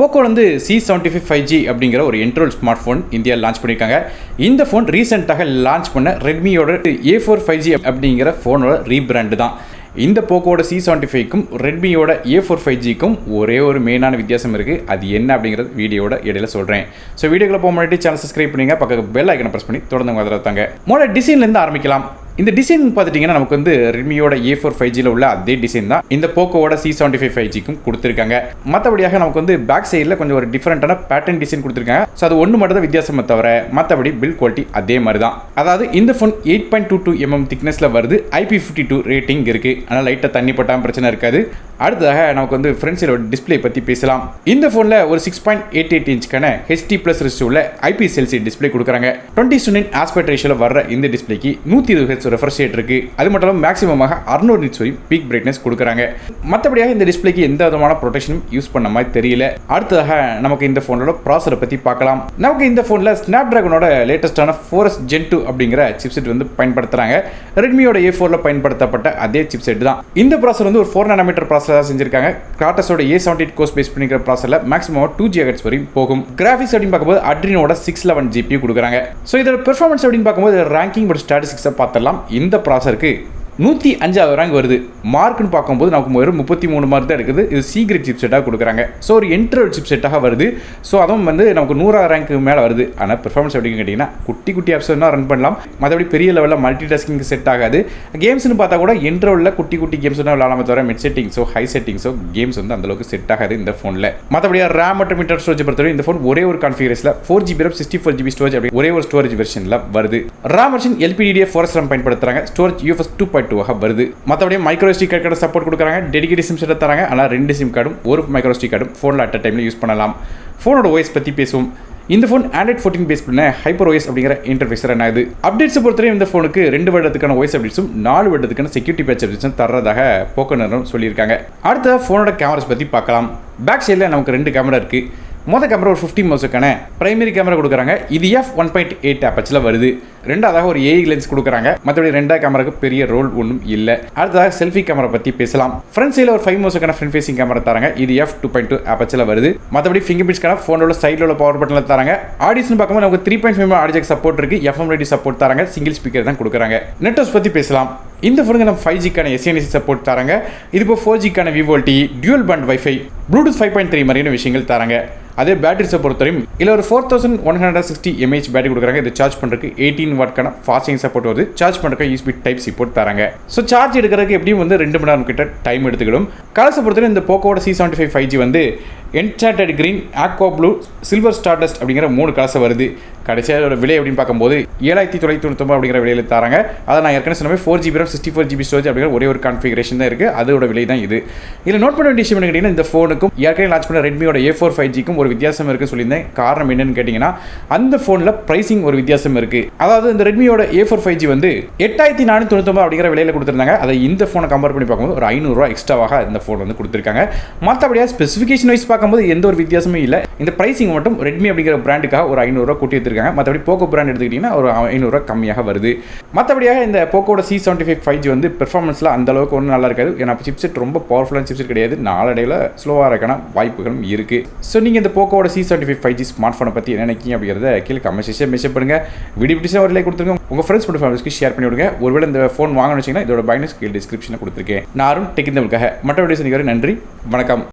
Poco வந்து C75 5G அப்படிங்கிற ஒரு என்ட்ரோல் ஸ்மார்ட் ஃபோன் இந்தியாவில் லான்ச் பண்ணியிருக்காங்க. இந்த ஃபோன் ரீசெண்டாக லான்ச் பண்ண ரெட்மியோட A4 5G அப்படிங்கிற ஃபோனோட ரீபிராண்டு தான். இந்த போக்கோட C75க்கும் ரெட்மியோட A4 5Gக்கும் ஒரே ஒரு மெயினான வித்தியாசம் இருக்குது. அது என்ன அப்படிங்கிறது வீடியோட இடையில சொல்கிறேன். ஸோ வீடியோக்குள்ள போக முன்னாடி சேனல் சப்ஸ்கிரைப் பண்ணுங்க, பக்கத்து பெல் ஐக்கனை ப்ரெஸ் பண்ணி தொடர்ந்து வந்துடுறாங்க. முதல்ல டிசைன்லேருந்து ஆரம்பிக்கலாம். இந்த டிசைன் பார்த்துட்டிங்கன்னா நமக்கு வந்து ரெட்மியோட A4 5Gயில் உள்ள அதே டிசைன் தான் இந்த போக்கோவோட C75 5Gக்கும் கொடுத்துருக்காங்க. மற்றபடியாக நமக்கு வந்து பேக் சைடில் கொஞ்சம் ஒரு டிஃப்ரெண்ட்டான பேட்டர்ன் டிசைன் கொடுத்துருக்காங்க. ஸோ அது ஒன்று மட்டும் தான் வித்தியாசமே தவிர மற்றபடி பில்ட் குவாலிட்டி அதே மாதிரி தான். அதாவது இந்த ஃபோன் 8.22 mm திக்னஸில் வருது. IP52 ரேட்டிங் இருக்குது. ஆனால் லைட்டாக தண்ணி பட்டாமல் பிரச்சனை இருக்காது. அடுத்ததாக நமக்கு வந்து ஃப்ரண்ட் சைடோட டிஸ்பிளே பற்றி பேசலாம். இந்த ஃபோனில் ஒரு 6.88 இன்ச்சுக்கான HD+ ரெசிஸ்ட் உள்ள IPS டிஸ்பிளே கொடுக்குறாங்க. 20:9 ஆஸ்பெக்ட் ரேஷியோவில் வர்ற இந்த டிஸ்பிளேக்கு 120 Hz ரெஃப்ரெஷ் ரேட் இருக்கு. அது மட்டும் இல்லாமல் மேக்ஸிமமாக 600 நிட்ஸ் வரை பீக் பிரைட்னஸ் கொடுக்குறாங்க. மற்றபடியாக இந்த டிஸ்பிளேக்கு எந்த விதமான ப்ரொடெக்ஷனும் யூஸ் பண்ண மாதிரி தெரியல. அடுத்ததாக நமக்கு இந்த ஃபோனோட ப்ராசரை பற்றி பார்க்கலாம். நமக்கு இந்த ஃபோனில் ஸ்னாப்டிராகனோட லேட்டஸ்டான 4S Gen 2 அப்படிங்கிற சிப்செட் வந்து பயன்படுத்துகிறாங்க. ரெட்மியோட A4ல பயன்படுத்தப்பட்ட அதே சிப்செட் தான். இந்த ப்ராசர் வந்து ஒரு 4 nm ப்ராசர் செஞ்சிருக்காங்க. கிராட்டஸோட A78 கோர்ஸ் பேஸ் பண்ணிக்கிற ப்ராசர்ல மேக்ஸிமம் 2 GHz வரை போகும். கிராஃபிக்ஸ் அப்படின்னு பார்க்கும்போது அட்ரினோட 611 GPU கொடுக்குறாங்க. ஸோ இதோட பெர்ஃபார்மன்ஸ் அப்படின்னு பார்க்கும்போது ரேங்கிங் பட் ஸ்டாட்டிஸ்டிக்ஸை பார்த்தலாம். இந்த ப்ராசருக்கு 105வது ரேங்க் வருது. மார்க்னு பார்க்கும்போது நமக்கு ஒரு 33 மார்க் தான் இருக்குது. இது சி கிரேட் சிப் செட்டாக கொடுக்குறாங்க. ஸோ ஒரு என்ட்ரோல் சிப் செட்டாக வருது. ஸோ அதுவும் வந்து நமக்கு 100 ரேங்க்கு மேலே வருது. ஆனால் பெர்ஃபார்மன்ஸ் எப்படின்னு கேட்டிங்கன்னா குட்டி குட்டி ஆப்ஷன் தான் ரன் பண்ணலாம். மற்றபடி பெரிய லெவலில் மல்டி டாஸ்கிங் செட் ஆகாது. கேம்ஸ்னு பார்த்தா கூட என்ட்ரோலில் குட்டி குட்டி கேம்ஸ் தான் விளாடாம தவிர மிட் செட்டிங்ஸோ ஹை செட்டிங்ஸோ கேம்ஸ் வந்து அந்தளவுக்கு செட் ஆகாது இந்த ஃபோனில். மற்றபடி ரேம் மற்றும் இன்டர் ஸ்டோரேஜ் பொறுத்தவரை இந்த ஃபோன் ஒரே ஒரு கான்ஃபிகரேஷனில் 4GB RAM 64GB ஸ்டோரேஜ் அப்படி ஒரே ஒரு ஸ்டோரேஜ் வெர்ஷனில் வருது. RAM வெர்ஷன் LPDDR4S RAM பயன்படுத்துகிறாங்க. ஸ்டோரேஜ் UFS 2.2 வருது. மற்றபடி மைக்ரோ SD கார்டு சப்போர்ட் கொடுக்குறாங்க. டெடிகேட்டட் சிம் செட் தராங்க. ஆனால் 2 சிம் கார்டும் ஒரு மைக்ரோ SD கார்டும் ஃபோனில் அட் அ டைமில் யூஸ் பண்ணலாம். ஃபோனோட OS பற்றி பேசுவோம். இந்த ஃபோன் Android 14 பேஸ் பண்ண HyperOS அப்படிங்கிற இன்டர்ஃபேஸ் ரன் ஆகுது. அப்டேட்ஸ் பொறுத்தவரை இந்த ஃபோனுக்கு 2 வருடத்துக்கான OS அப்டேட்ஸும் 4 வருடத்துக்கான செக்யூரிட்டி பேட்ச் அப்டேட்ஸும் தர்றதாக போக்கோ நிறுவனம் சொல்லியிருக்காங்க. அடுத்த ஃபோனோட கேமராஸ் பற்றி பார்க்கலாம். பேக் சைடில் நமக்கு 2 கேமரா இருக்குது. மொதல் கேமரா ஒரு 50 மெகாபிக்சலுக்கான பிரைமரி கேமரா கொடுக்குறாங்க. இது f1.8 ஆப்பர்ச்சரில் வருது. ரெண்டாவதாக ஒரு AI லென்ஸ் கொடுக்குறாங்க. மற்றபடி ரெண்டாவது கேமராக்கு பெரிய ரோல் ஒன்றும் இல்லை. அடுத்ததாக செல்ஃபி கேமரா பற்றி பேசலாம். ஃப்ரண்ட் சைடில் ஒரு 5 மெகாபிக்சலுக்கான ஃப்ரண்ட் ஃபேசிங் கேமரா தராங்க. இது f2.2 ஆப்பர்ச்சரில் வருது. மற்றபடி ஃபிங்கர் பிரிண்ட்ஸ்க்கான ஃபோனோட சைடில் உள்ள பவர் பட்டனில் தராங்க. ஆடியோஸ்னு பார்க்கும்போது நமக்கு 3.5 ஆடியோ ஜாக் சப்போர்ட் இருக்குது. FM ரேடியோ சப்போர்ட் தராங்க. சிங்கிள் ஸ்பீக்கர் தான் கொடுக்குறாங்க. நெட்வொர்க்ஸ் பற்றி பேசலாம். இந்த ஃபோனுக்கு நம்ம 5Gக்கான SANC சப்போர்ட் தராங்க. இது இப்போ 4Gக்கான VoLTE dual pant wifi Bluetooth 5.3 மாதிரியான விஷயங்கள் தராங்க. அதே பேட்டரிஸை பொறுத்தவரையும் இதில் ஒரு 4160 mAh பேட்டரி கொடுக்குறாங்க. இது சார்ஜ் பண்ணுறதுக்கு 18 வாட்க்கான ஃபாஸ்டிங் சப்போர்ட் வருது. சார்ஜ் பண்ணுறதுக்கு USB டைப் சப்போர்ட் தராங்க. ஸோ சார்ஜ் எடுக்கிறதுக்கு எப்படியும் வந்து 2 மணி நேரம் கிட்ட டைம் எடுத்துக்கிடும். கலர்ஸை பொறுத்தவரை இந்த போக்கோட C75 5G வந்து enchanted green, aqua blue, silver Stardust அப்படிங்கிற 3 கலர்ஸ் வருது. கடைசியாக விலை அப்படின்னு பார்க்கும்போது 7999 அப்படிங்கிற விலையில் தராங்க. அதை நான் ஏற்கனவே சொன்ன 4GB RAM 64GB ஸ்டோரேஜ் அப்படிங்கிற ஒரே ஒரு கான்ஃபிகரேஷன் தான் இருக்குது. அதோட விலை தான் இது. இதில் நோட் பண்ண வேண்டிய விஷயம் கேட்டிங்கன்னா இந்த ஃபோனுக்கும் ஏற்கனவே லான்ச் பண்ண ரெட்மியோட A4 5Gக்கும் ஒரு வித்தியாசம் இருக்குன்னு சொல்லியிருந்தேன். காரணம் என்னன்னு கேட்டிங்கன்னா அந்த ஃபோனில் ப்ரைசிங் ஒரு வித்தியாசம் இருக்குது. அதாவது இந்த ரெட்மியோட A4 5G வந்து 8499 அப்படிங்கிற விலையில் கொடுத்துருந்தாங்க. அதை இந்த ஃபோனை கம்பேர் பண்ணி பார்க்கும்போது ஒரு 500 ரூபா எக்ஸ்ட்ராவாக இந்த ஃபோன் வந்து கொடுத்துருக்காங்க. மற்றபடியாக ஸ்பெசிஃபிகேஷன் வைஸ் பார்க்கும்போது எந்த ஒரு வித்தியாசமும் இல்லை. இந்த ப்ரைசிங் மட்டும் ரெட்மி அப்படிங்கிற பிராண்டுக்காக ஒரு 500 ரூபா கூட்டி வச்சிருக்காங்க. மற்றபடி போக்கோ பிராண்ட் எடுத்துக்கிட்டிங்கன்னா ஒரு 500 ரூபா கம்மியாக வருது. மற்றபடியாக இந்த போக்கோட C75 5G வந்து பெர்ஃபார்மன்ஸில் அந்த அளவுக்கு ஒன்றும் நல்லா இருக்காது. ஏன்னா சிப்செட் ரொம்ப பவர்ஃபுல்லான சிப்செட் கிடையாது. நாளடைவில் ஸ்லோவாக இருக்கான வாய்ப்புகளும் இருக்குது. ஸோ நீங்கள் இந்த போக்கோட C75 5G ஸ்மார்ட் ஃபோனை பற்றி என்ன நினைக்கிங்க அப்படிங்கிறத கீழே கமெண்ட் செக்ஷன் மெசேஜ் பண்ணுங்கள். வீடியோ பிடிச்சா ஒரு லைக் கொடுத்துருங்க. உங்கள் ஃப்ரெண்ட்ஸ் மற்றும் ஃபேமிலிஸ்க்கு ஷேர் பண்ணி விடுங்க. ஒருவேளை இந்த ஃபோன் வாங்கணும்னு வச்சிங்கன்னா இதோட பைனஸ் கீழே டிஸ்கிரிப்ஷனில் கொடுத்துருக்கேன். நானும் டெக் இந்தவங்களுக்காக மற்ற வீடியோஸ் நன்றி, வணக்கம்.